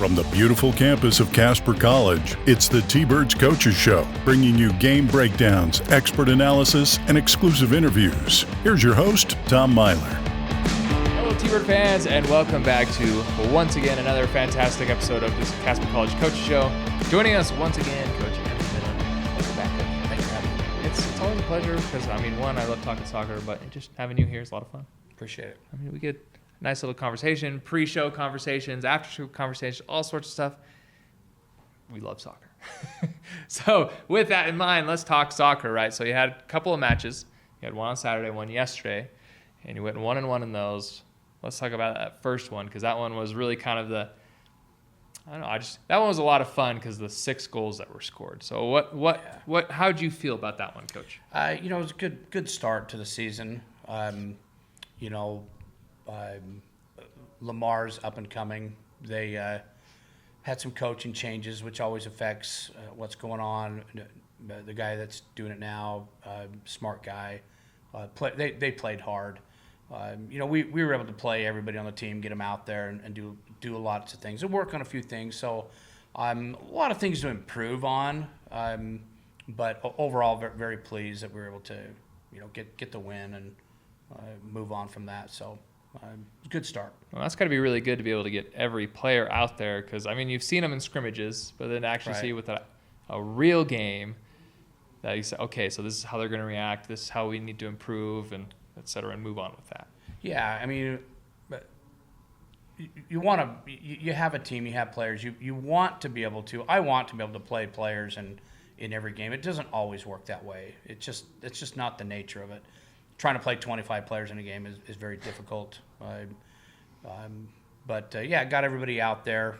From the beautiful campus of Casper College, it's the T-Birds Coaches Show, bringing you game breakdowns, expert analysis, and exclusive interviews. Here's your host, Tom Myler. Hello, T-Bird fans, and welcome back to, once again, another fantastic episode of this Casper College Coaches Show. Joining us once again, Coach Evan Miller. Welcome back. Thanks for having me. It's always a pleasure because, one, I love talking soccer, but just having you here is a lot of fun. Appreciate it. We get a nice little conversation, pre-show conversations, after-show conversations, all sorts of stuff. We love soccer. So with that in mind, let's talk soccer, right? So you had a couple of matches. You had one on Saturday, one yesterday, and you went 1-1 in those. Let's talk about that first one because that one was really kind of that one was a lot of fun because of the 6 goals that were scored. So how'd you feel about that one, Coach? It was a good start to the season. Lamar's up and coming. They had some coaching changes, which always affects what's going on. The guy that's doing it now, smart guy, they played hard. We were able to play everybody on the team, get them out there and do a lot of things and work on a few things. So a lot of things to improve on. But overall, very, very pleased that we were able to, get the win and move on from that. So good start. Well, that's got to be really good to be able to get every player out there because, you've seen them in scrimmages, but then to actually see with a real game that you say, okay, so this is how they're going to react, this is how we need to improve, and et cetera, and move on with that. Yeah, you have a team, you have players, you want to be able to, I want to be able to play players in every game. It doesn't always work that way. It's just not the nature of it. Trying to play 25 players in a game is very difficult. Got everybody out there.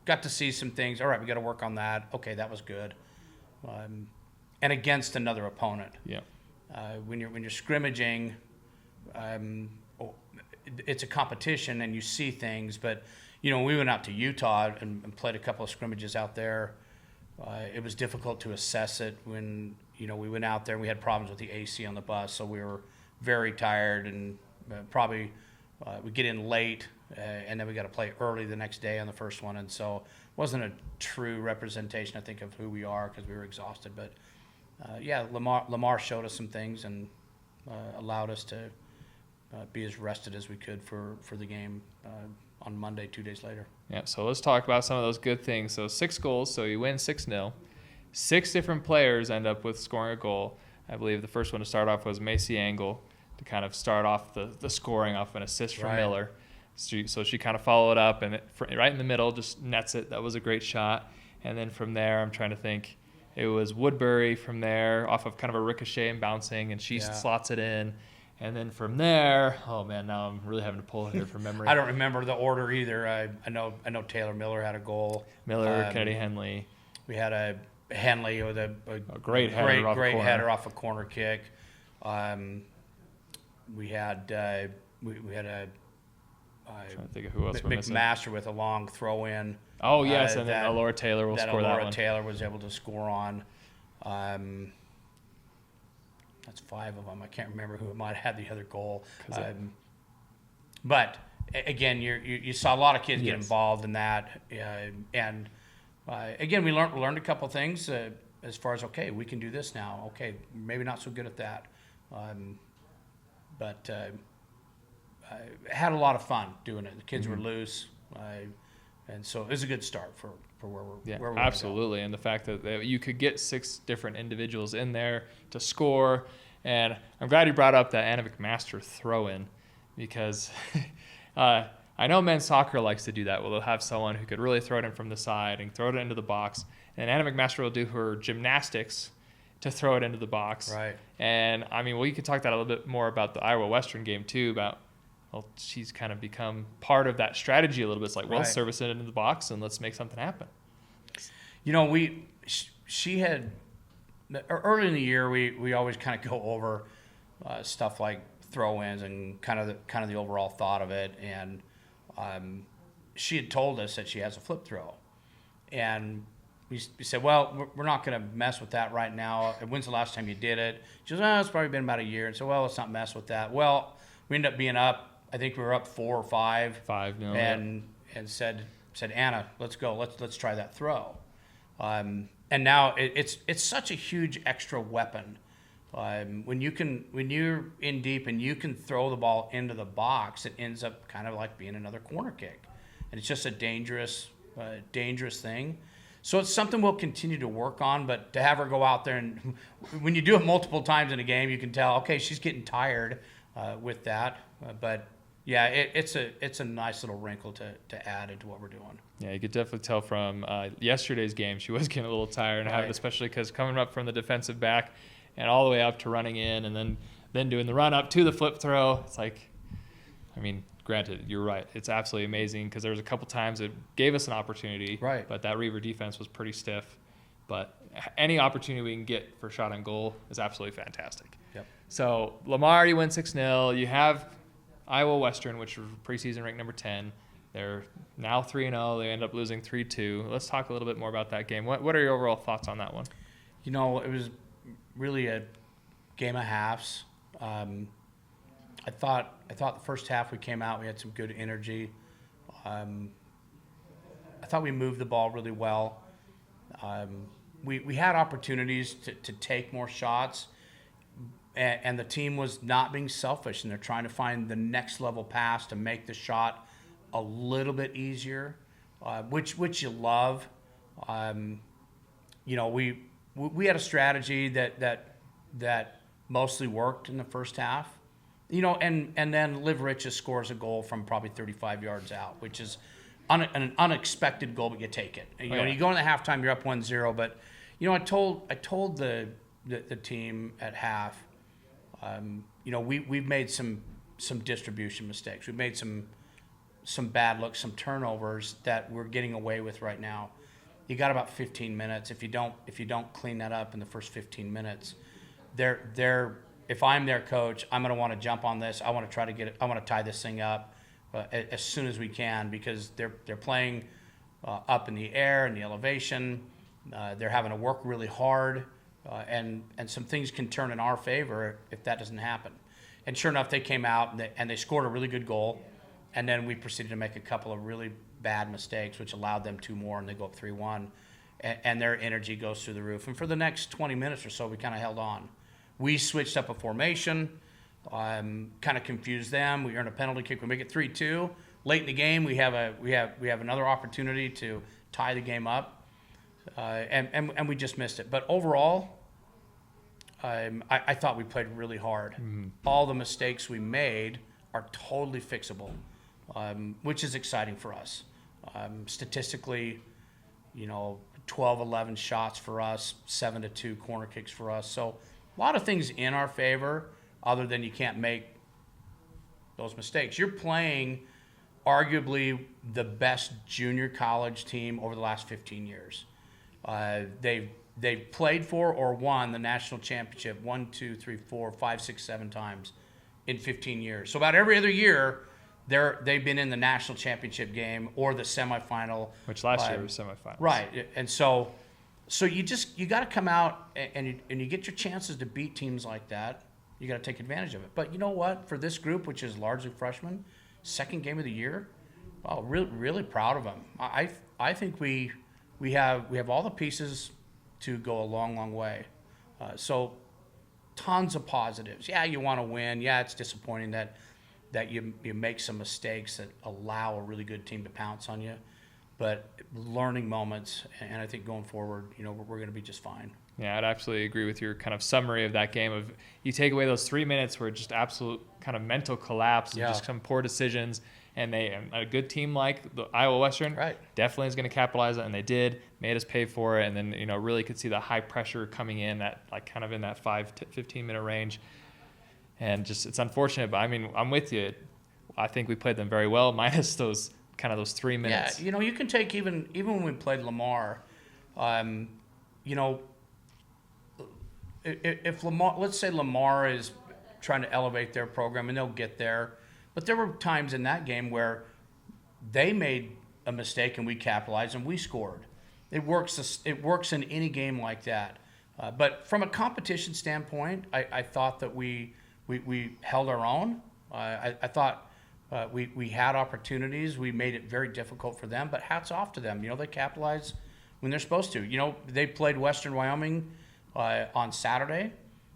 Got to see some things. All right, we got to work on that. Okay, that was good. And against another opponent. Yeah. When you're scrimmaging, it's a competition and you see things. But we went out to Utah and played a couple of scrimmages out there. It was difficult to assess it when we went out there and we had problems with the AC on the bus, so we were very tired and probably we get in late and then we got to play early the next day on the first one, and so it wasn't a true representation, I think, of who we are because we were exhausted. But Lamar showed us some things and allowed us to be as rested as we could for the game on Monday, 2 days later. Yeah, so let's talk about some of those good things. So 6 goals, so you win 6-0. 6 different players end up with scoring a goal. I believe the first one to start off was Macy Angle to kind of start off the scoring off an assist from Miller. So she kind of followed up and right in the middle just nets it. That was a great shot. And then from there, I'm trying to think, it was Woodbury from there off of kind of a ricochet and bouncing, and she slots it in. And then from there, oh man, now I'm really having to pull it here from memory. I don't remember the order either. I know Taylor Miller had a goal. Kennedy Henley. We had a Henley with a great header off a corner kick. We had a I'm trying to think of who else we're missing. McMaster with a long throw in. Oh yes, and then Alora Taylor will score that one. Taylor was able to score on. That's 5 of them. I can't remember who might have had the other goal. But again, you saw a lot of kids get involved in that, and again, we learned a couple things as far as we can do this now. Okay, maybe not so good at that, but I had a lot of fun doing it. The kids were loose, and so it was a good start for where we're absolutely. And the fact that you could get 6 different individuals in there to score, and I'm glad you brought up that Anna McMaster throw-in because I know men's soccer likes to do that. Well, they'll have someone who could really throw it in from the side and throw it into the box, and Anna McMaster will do her gymnastics to throw it into the box. Right. And you could talk that a little bit more about the Iowa Western game too. She's kind of become part of that strategy a little bit. It's like, let's service it into the box and let's make something happen. She had early in the year. We always kind of go over stuff like throw-ins and kind of the overall thought of it. And she had told us that she has a flip throw, and we said, well, we're not going to mess with that right now. When's the last time you did it? She goes, it's probably been about a year. And so, let's not mess with that. Well, we ended up being up. I think we were up 4 or 5. 5, no. And said, said, Anna, let's go. Let's try that throw. And now it's such a huge extra weapon. When you're in deep and you can throw the ball into the box, it ends up kind of like being another corner kick, and it's just a dangerous thing. So it's something we'll continue to work on. But to have her go out there and when you do it multiple times in a game, you can tell, okay, she's getting tired with that. But yeah, it's a nice little wrinkle to add into what we're doing. Yeah, you could definitely tell from yesterday's game she was getting a little tired, Right. especially because coming up from the defensive back and all the way up to running in and then doing the run up to the flip throw. It's like, I mean, granted, you're right. It's absolutely amazing because there was a couple times it gave us an opportunity. Right. But that Reaver defense was pretty stiff. But any opportunity we can get for shot on goal is absolutely fantastic. Yep. So Lamar, you win 6-0. You have Iowa Western, which was preseason ranked number 10. They're now 3-0. They end up losing 3-2. Let's talk a little bit more about that game. What are your overall thoughts on that one? You know, it was really a game of halves. I thought the first half we came out, we had some good energy. I thought we moved the ball really well. We had opportunities to take more shots, and the team was not being selfish, and they're trying to find the next level pass to make the shot a little bit easier, which you love. You know, we had a strategy that mostly worked in the first half. You know, and then Liv Riches scores a goal from probably 35 yards out, which is an unexpected goal, but you take it. You know, you go into halftime, you're up 1-0. But you know, I told the team at half, you know, we've made some distribution mistakes. We've made some bad looks, some turnovers that we're getting away with right now. You got about 15 minutes. If you don't clean that up in the first 15 minutes, if I'm their coach, I'm going to want to jump on this. I want to try to get it. I want to tie this thing up as soon as we can because they're playing up in the air and the elevation. They're having to work really hard, and some things can turn in our favor if that doesn't happen. And sure enough, they came out and they scored a really good goal, and then we proceeded to make a couple of really bad mistakes, which allowed them 2 more, and they go up 3-1, and their energy goes through the roof. And for the next 20 minutes or so, we kind of held on. We switched up a formation, kind of confused them. We earned a penalty kick. We make it 3-2. Late in the game, we have another opportunity to tie the game up, and we just missed it. But overall, I thought we played really hard. Mm-hmm. All the mistakes we made are totally fixable, which is exciting for us. Statistically, you know, 12-11 shots for us, 7-2 corner kicks for us. So a lot of things in our favor other than you can't make those mistakes. You're playing arguably the best junior college team over the last 15 years. They've played for or won the national championship 1, 2, 3, 4, 5, 6, 7 times in 15 years. So about every other year, they've been in the national championship game or the semifinal. Which last year was semifinals. Right, and so you got to come out and you get your chances to beat teams like that. You got to take advantage of it. But you know what? For this group, which is largely freshmen, second game of the year, really proud of them. I think we have all the pieces to go a long way. So tons of positives. Yeah, you want to win. Yeah, it's disappointing that you make some mistakes that allow a really good team to pounce on you. But learning moments, and I think going forward, you know, we're going to be just fine. Yeah, I'd absolutely agree with your kind of summary of that game. Of you take away those 3 minutes where just absolute kind of mental collapse and just some poor decisions, and a good team like the Iowa Western definitely is going to capitalize on it, and they did, made us pay for it, and then, you know, really could see the high pressure coming in that like kind of in that 15 minute range, and just it's unfortunate, but I mean I'm with you. I think we played them very well, minus those 3 minutes. Yeah, you know, you can take even when we played Lamar, you know, if Lamar, let's say Lamar is trying to elevate their program and they'll get there, but there were times in that game where they made a mistake and we capitalized and we scored. It works in any game like that. But from a competition standpoint, I thought that we held our own. I thought We had opportunities. We made it very difficult for them, but hats off to them. They capitalize when they're supposed to. They played Western Wyoming on Saturday.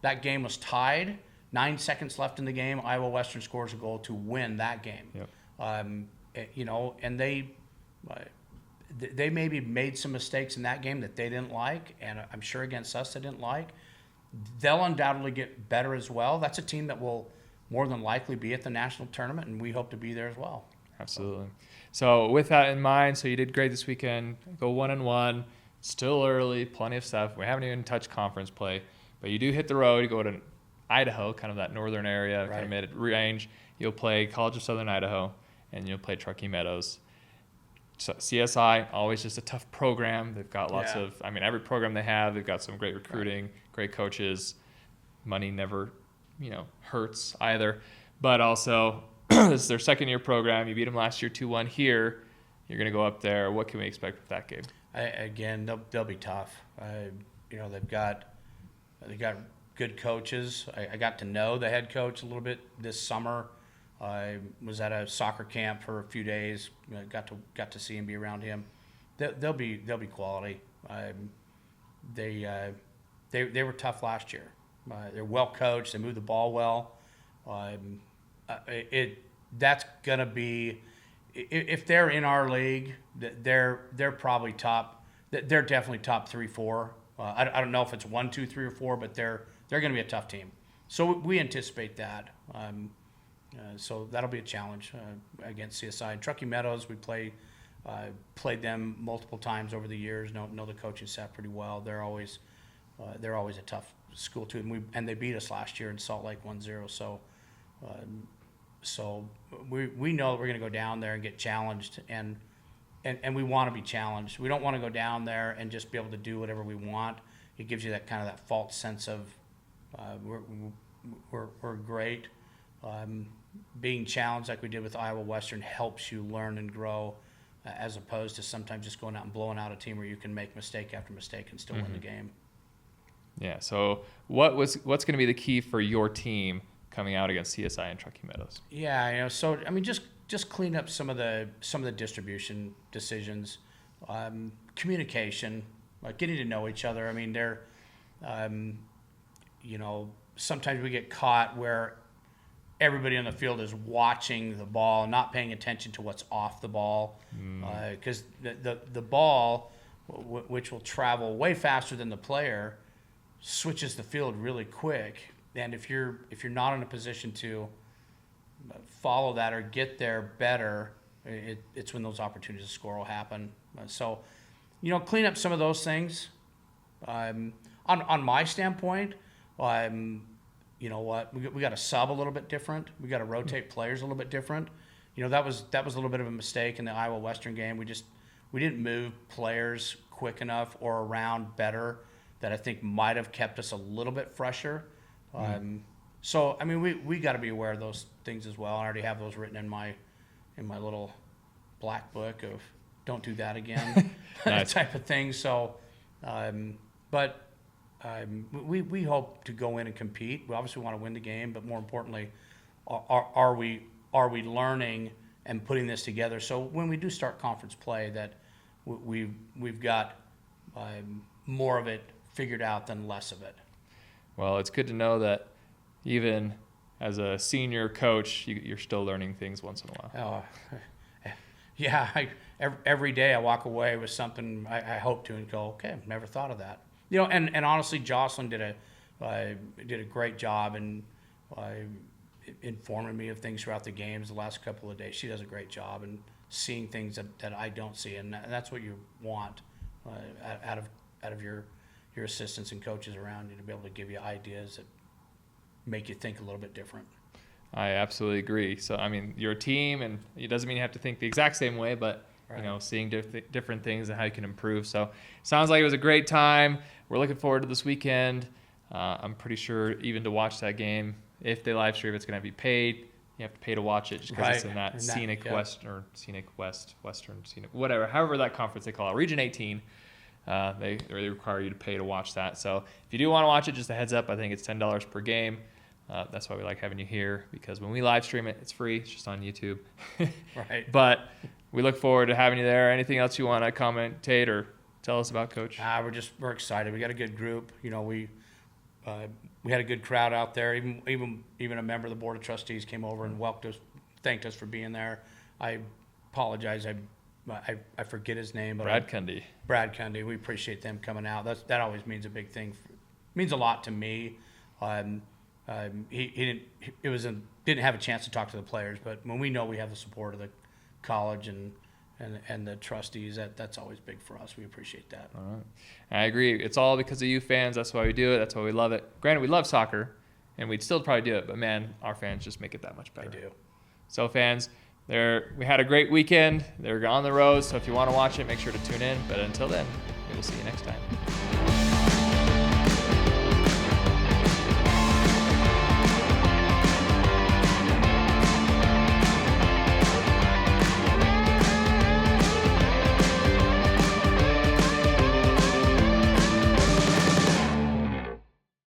That game was tied. 9 seconds left in the game. Iowa Western scores a goal to win that game. Yep. And they maybe made some mistakes in that game that they didn't like, and I'm sure against us they didn't like. They'll undoubtedly get better as well. That's a team that will more than likely be at the national tournament, and we hope to be there as well. Absolutely. So with that in mind, so you did great this weekend. Go 1-1. Still early, plenty of stuff. We haven't even touched conference play, but you do hit the road. You go to Idaho, kind of that northern area, Right. kind of mid-range. You'll play College of Southern Idaho, and you'll play Truckee Meadows. So CSI, always just a tough program. They've got lots of, every program they have, they've got some great recruiting, great coaches. Money never, hurts either. But also, this is their second-year program. You beat them last year 2-1 here. You're going to go up there. What can we expect with that game? Again, they'll be tough. They've got good coaches. I got to know the head coach a little bit this summer. I was at a soccer camp for a few days. Got to see him, be around him. They'll be quality. They were tough last year. They're well coached. They move the ball well. That's gonna be, if they're in our league, they're probably top. They're definitely top 3, 4. I don't know if it's 1, 2, 3, or 4, but they're going to be a tough team. So we anticipate that. So that'll be a challenge against CSI. And Truckee Meadows, we played them multiple times over the years. Know the coaching staff pretty well. They're always a tough school too. And they beat us last year in Salt Lake 1-0. So we know that we're going to go down there and get challenged, and we want to be challenged. We don't want to go down there and just be able to do whatever we want. It gives you that kind of that false sense of we're great. Being challenged like we did with Iowa Western helps you learn and grow, as opposed to sometimes just going out and blowing out a team where you can make mistake after mistake and still win the game. Yeah. So what's going to be the key for your team coming out against CSI and Truckee Meadows? Yeah. So just clean up some of the distribution decisions, communication, like getting to know each other. They're, sometimes we get caught where everybody on the field is watching the ball, not paying attention to what's off the ball, because the ball, which will travel way faster than the player, switches the field really quick. And if you're not in a position to follow that or get there better, it's when those opportunities to score will happen. So, clean up some of those things. On my standpoint, you know what, we got to sub a little bit different. We got to rotate players a little bit different. That was a little bit of a mistake in the Iowa Western game. We didn't move players quick enough or around better that I think might have kept us a little bit fresher. So we got to be aware of those things as well. I already have those written in my little black book of don't do that again type of thing. So, we hope to go in and compete. We obviously want to win the game, but more importantly, are we learning and putting this together? So when we do start conference play, that we've got more of it figured out than less of it. Well, it's good to know that even as a senior coach, you're still learning things once in a while. Yeah, every day I walk away with something I hope to and go, okay, I've never thought of that. And honestly, Jocelyn did a great job in informing me of things throughout the games the last couple of days. She does a great job in seeing things that I don't see, and that's what you want out of your assistants and coaches around you, to be able to give you ideas that make you think a little bit different. I absolutely agree. So, you're a team, and it doesn't mean you have to think the exact same way, but, right. Seeing different things and how you can improve. So, sounds like it was a great time. We're looking forward to this weekend. I'm pretty sure even to watch that game, if they live stream, it's going to be paid. You have to pay to watch it just because it's in that scenic western, whatever, however that conference they call it, Region 18. They require you to pay to watch that. So if you do want to watch it, just a heads up, I think it's $10 per game. That's why we like having you here, because when we live stream it, it's free. It's just on YouTube. Right. But we look forward to having you there. Anything else you want to commentate or tell us about, Coach? We're excited. We got a good group. We had a good crowd out there. Even a member of the board of trustees came over and welcomed us, thanked us for being there. I apologize. I forget his name, but Brad Cundy. Brad Cundy. We appreciate them coming out. That always means a big thing. Means a lot to me. He didn't have a chance to talk to the players, but when we know we have the support of the college and the trustees, that's always big for us. We appreciate that. All right. I agree. It's all because of you fans. That's why we do it. That's why we love it. Granted, we love soccer, and we'd still probably do it, but man, our fans just make it that much better. They do. So fans, we had a great weekend. They're on the road, so if you want to watch it, make sure to tune in. But until then, we will see you next time.